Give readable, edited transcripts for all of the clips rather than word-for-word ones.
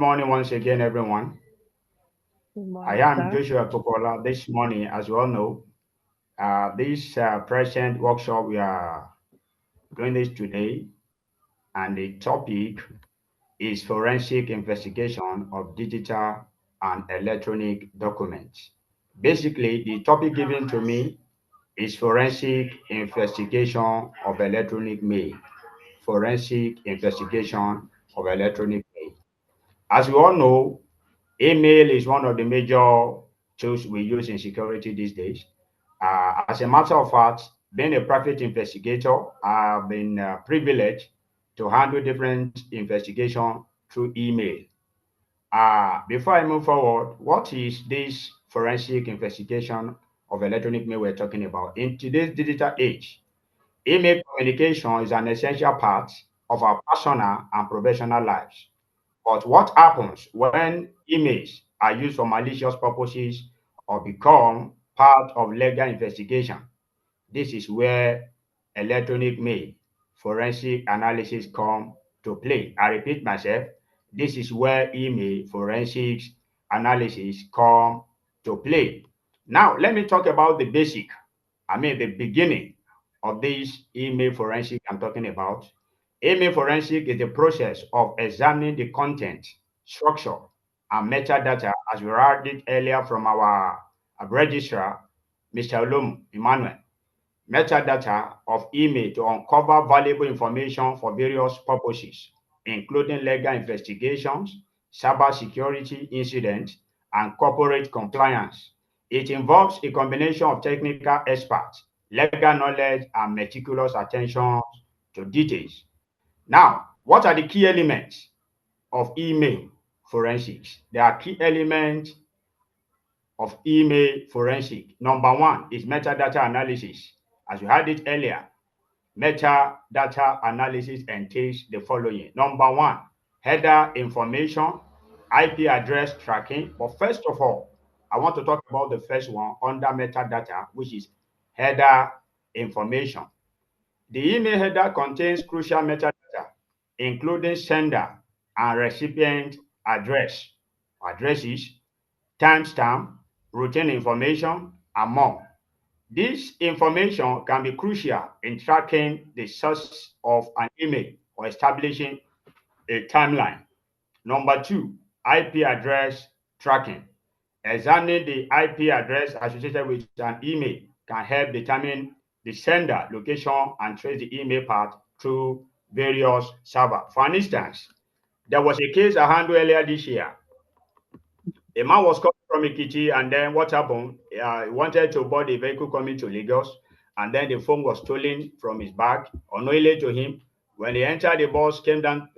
Morning once again, everyone. Good I morning, am sir. Joshua Popola. This morning, as you all know, this present workshop we are doing this today, and the topic is forensic investigation of digital and electronic documents. Basically, the topic given to me is forensic investigation of electronic mail. Forensic investigation of electronic mail. As we all know, email is one of the major tools we use in security these days. As a matter of fact, being a private investigator, I've been privileged to handle different investigation through email. Before I move forward, what is this forensic investigation of electronic mail we're talking about? In today's digital age, email communication is an essential part of our personal and professional lives. But what happens when emails are used for malicious purposes or become part of legal investigation? This is where electronic mail forensic analysis come to play. I repeat myself, this is where email forensics analysis come to play. Now, let me talk about the basic, the beginning of this email forensic I'm talking about. Email forensic is the process of examining the content, structure, and metadata as we read it earlier from our registrar, Mr. Olum Emmanuel. Metadata of email to uncover valuable information for various purposes, including legal investigations, cybersecurity incidents, and corporate compliance. It involves a combination of technical experts, legal knowledge, and meticulous attention to details. Now, what are the key elements of email forensics? There are key elements of email forensic. Number one is metadata analysis. As we had it earlier, metadata analysis entails the following. Number one, header information, IP address tracking. But first of all, I want to talk about the first one under metadata, which is header information. The email header contains crucial metadata, including sender and recipient addresses, timestamp, routine information, and more. This information can be crucial in tracking the source of an email or establishing a timeline. Number two, IP address tracking. Examining the IP address associated with an email can help determine the sender location and trace the email path through various servers. For instance, there was a case I handled earlier this year. A man was coming from Ikiti, and then what happened? He wanted to board a vehicle coming to Lagos, and then the phone was stolen from his bag, unknowingly to him. When he entered the bus, came down,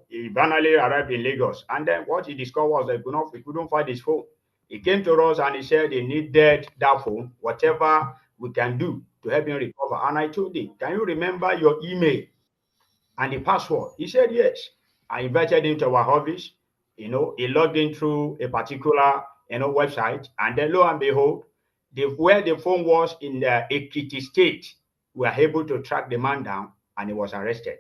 he finally arrived in Lagos. And then what he discovered was that he couldn't find his phone. He came to us and he said he needed that phone, whatever we can do to help him recover. And I told him, can you remember your email and the password? He said yes. I invited him to our office. He logged in through a particular website, and then lo and behold, where the phone was in the Ekiti state, we were able to track the man down, and he was arrested.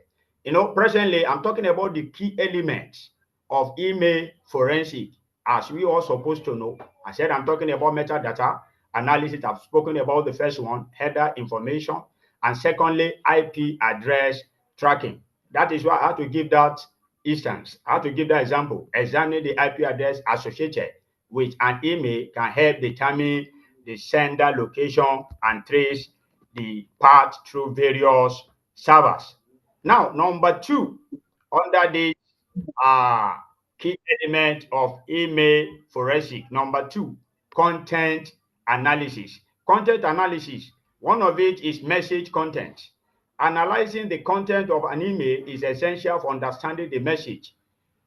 Presently, I'm talking about the key elements of email forensic, as we all supposed to know. I said I'm talking about metadata analysis. I've spoken about the first one, header information, and secondly, IP address tracking. That is why I had to give that instance. I had to give that example. Examining the IP address associated with an email can help determine the sender location and trace the path through various servers. Now, number two, under the uh, key element of email forensic, number two, content analysis. Content analysis, one of it is message content. Analyzing the content of an email is essential for understanding the message,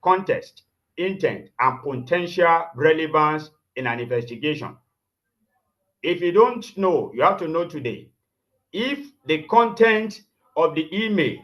context, intent, and potential relevance in an investigation. If you don't know, you have to know today. If the content of the email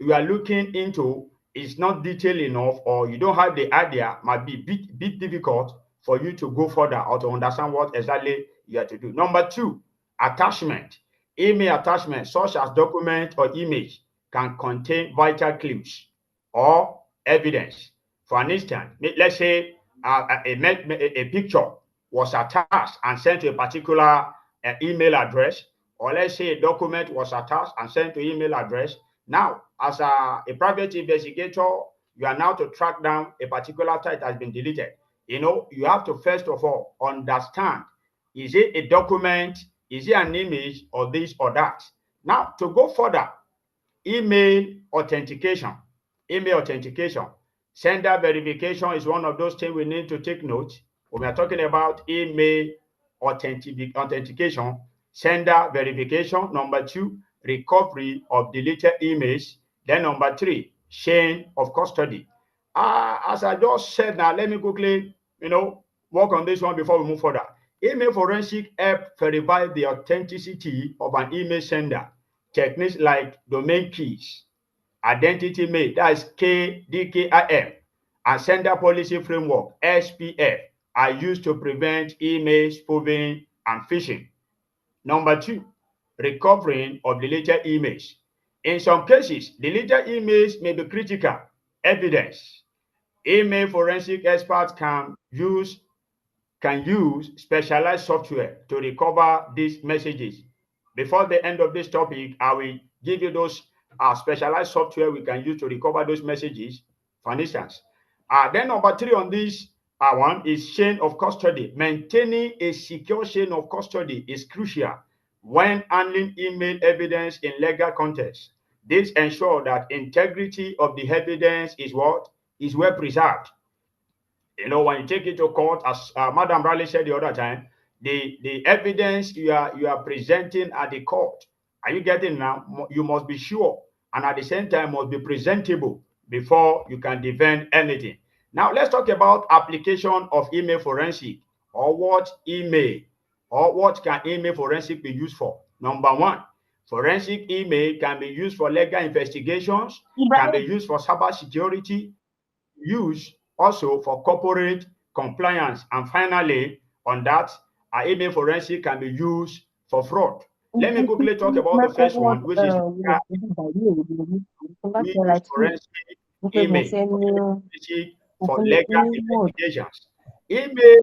you are looking into is not detailed enough, or you don't have the idea, might be bit difficult for you to go further or to understand what exactly you have to do. Number two, attachment. Email attachment such as document or image can contain vital clues or evidence. For an instance, let's say a picture was attached and sent to a particular email address, or let's say a document was attached and sent to email address. Now, as a private investigator, you are now to track down a particular site that has been deleted. You have to first of all understand, is it a document, is it an image, or this or that? Now, to go further, email authentication. Email authentication. Sender verification is one of those things we need to take note. When we are talking about email authentication, sender verification. Number two, recovery of deleted emails. Then number three, chain of custody. As I just said now, let me quickly, work on this one before we move further. Email forensic help verify the authenticity of an email sender. Techniques like domain keys, identity mail, that is KDKIM, and sender policy framework, SPF, are used to prevent email spoofing and phishing. Number two, recovering of deleted emails. In some cases, deleted emails may be critical evidence. Email forensic experts can use specialized software to recover these messages. Before the end of this topic, I will give you those specialized software we can use to recover those messages, for instance. Then number three on this one is chain of custody. Maintaining a secure chain of custody is crucial when handling email evidence in legal context. This ensures that integrity of the evidence is what? Is well preserved. When you take it to court, as Madam Riley said the other time, the evidence you are presenting at the court, are you getting now? You must be sure, and at the same time must be presentable before you can defend anything. Now let's talk about application of email forensic, or what can email forensic be used for. Number one, forensic email can be used for legal investigations, can be used for cyber security, use also for corporate compliance. And finally, on that, our email forensic can be used for fraud. Let me quickly talk about the first one, which is we use forensic email for legal investigations. Email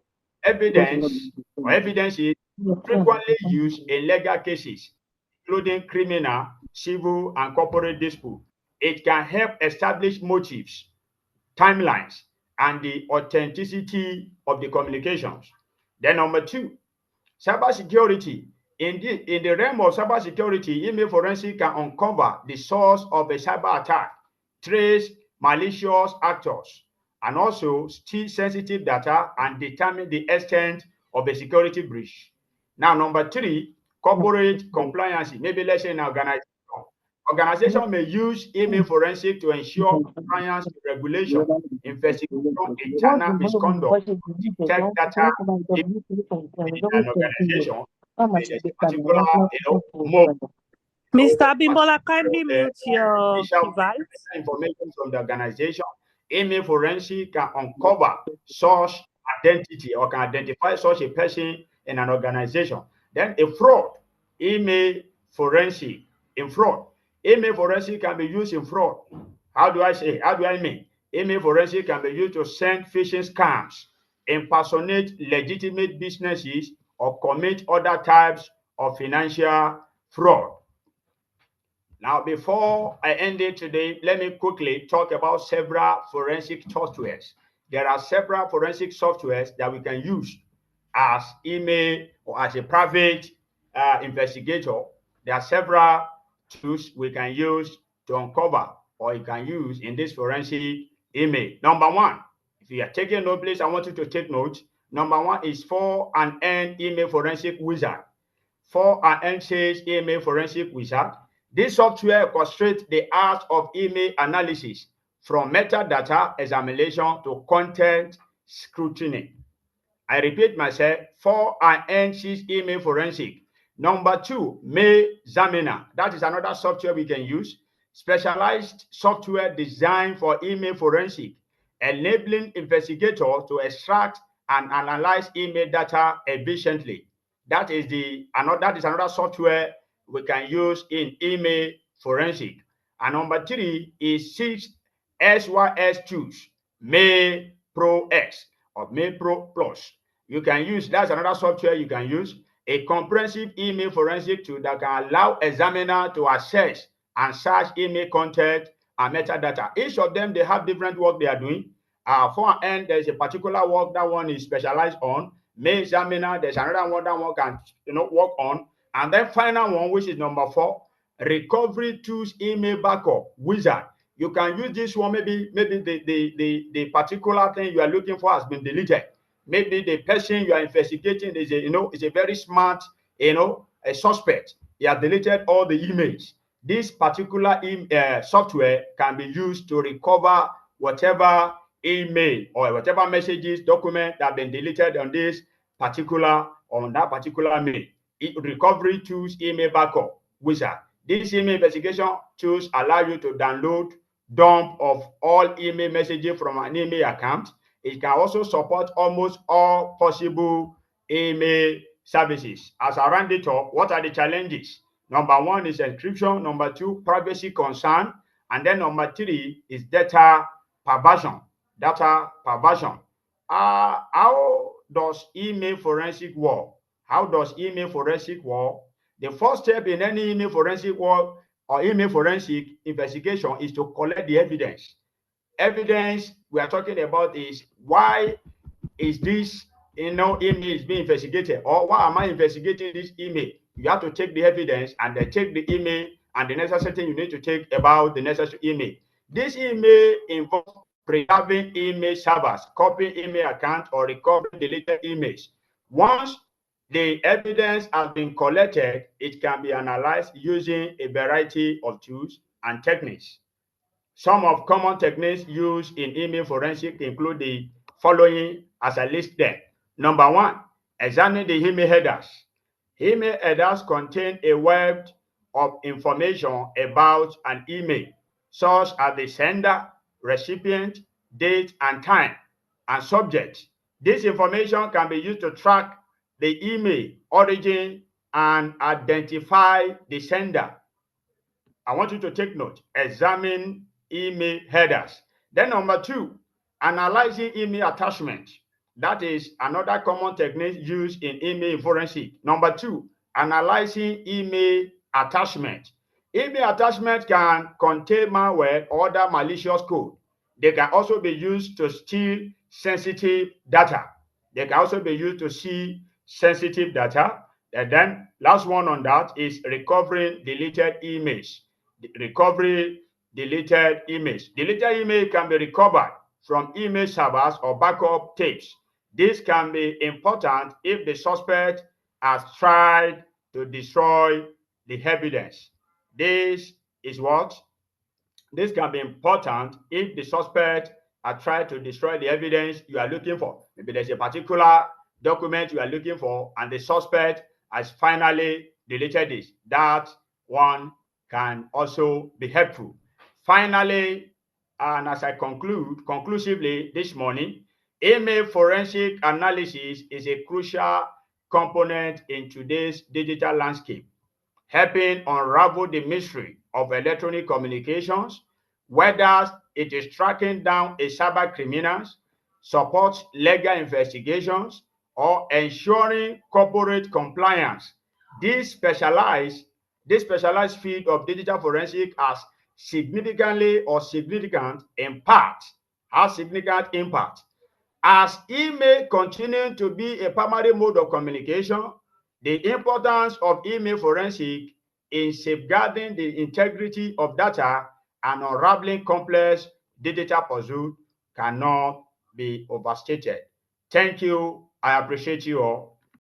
evidence is frequently used in legal cases, including criminal, civil, and corporate dispute. It can help establish motives, timelines, and the authenticity of the communications. Then number two, cybersecurity. In the realm of cybersecurity, email forensic can uncover the source of a cyber attack, trace malicious actors, and also steal sensitive data and determine the extent of a security breach. Now, number three, corporate compliance. Maybe let's say an organization. Organization may use email forensic to ensure compliance with regulation, investigation, internal misconduct, detect data within an organization. There's a particular, mode Mr. Abimbola, kindly the mute your initial device. information from the organization. Email forensic can uncover such identity or can identify such a person in an organization. Then a fraud, email forensic in fraud. Email forensic can be used in fraud. How do I mean? Email forensic can be used to send phishing scams, impersonate legitimate businesses, or commit other types of financial fraud. Now, before I end it today, let me quickly talk about several forensic softwares. There are several forensic softwares that we can use as email or as a private investigator. There are several tools we can use to uncover or you can use in this forensic email. Number one, if you are taking note, please, I want you to take note. Number one is for an end email forensic wizard. For an NCA's email forensic wizard, this software orchestrates the art of email analysis from metadata examination to content scrutiny. I repeat myself, for an NC's email forensic. Number two, Mail Examiner. That is another software we can use. Specialized software designed for email forensic, enabling investigators to extract and analyze email data efficiently. That is another software we can use in email forensic. And number three is 6 SYS tools. Mail Pro X or Mail Pro Plus. You can use, that's another software you can use, a comprehensive email forensic tool that can allow examiner to access and search email content and metadata. Each of them, they have different work they are doing. For an end, there's a particular work that one is specialized on. Mail examiner, there's another one that one can work on. And then final one, which is number 4, recovery tools email backup wizard. You can use this one, maybe the particular thing you are looking for has been deleted. Maybe the person you are investigating is a very smart, a suspect. He has deleted all the emails. This particular software can be used to recover whatever email or whatever messages, document that have been deleted on that particular mail. Recovery tools email backup wizard. These email investigation tools allow you to download dump of all email messages from an email account. It can also support almost all possible email services. As I round it up, what are the challenges? Number 1 is encryption. Number 2, privacy concern. And then number 3 is data perversion. How does email forensic work? How does email forensic work? The first step in any email forensic work or email forensic investigation is to collect the evidence. Evidence we are talking about is, why is this email is being investigated, or why am I investigating this email? You have to take the evidence and then take the email and the necessary thing you need to take about the necessary email. This email involves preserving email servers, copying email accounts, or recovering deleted emails. Once the evidence has been collected, it can be analyzed using a variety of tools and techniques. Some of common techniques used in email forensic include the following as I list them. Number 1, examine the email headers. Email headers contain a wealth of information about an email, such as the sender, recipient, date and time, and subject. This information can be used to track the email origin and identify the sender. I want you to take note. Examine email headers. Then number 2, analyzing email attachment. That is another common technique used in email forensic. Number 2, analyzing email attachment. Email attachment can contain malware or other malicious code. They can also be used to steal sensitive data. They can also be used to see sensitive data. And then last one on that is recovering deleted emails. Recovery deleted image. Deleted image can be recovered from email servers or backup tapes. This can be important if the suspect has tried to destroy the evidence. This is what This can be important if the suspect has tried to destroy the evidence you are looking for. Maybe there's a particular document you are looking for and the suspect has finally deleted this. That one can also be helpful. Finally, and as I conclusively this morning, email forensic analysis is a crucial component in today's digital landscape, helping unravel the mystery of electronic communications, whether it is tracking down a cyber criminals, supports legal investigations, or ensuring corporate compliance. This specialized, this specialized field of digital forensic has significant impact. As email continue to be a primary mode of communication, the importance of email forensic in safeguarding the integrity of data and unraveling complex digital puzzles cannot be overstated. Thank you. I appreciate you all.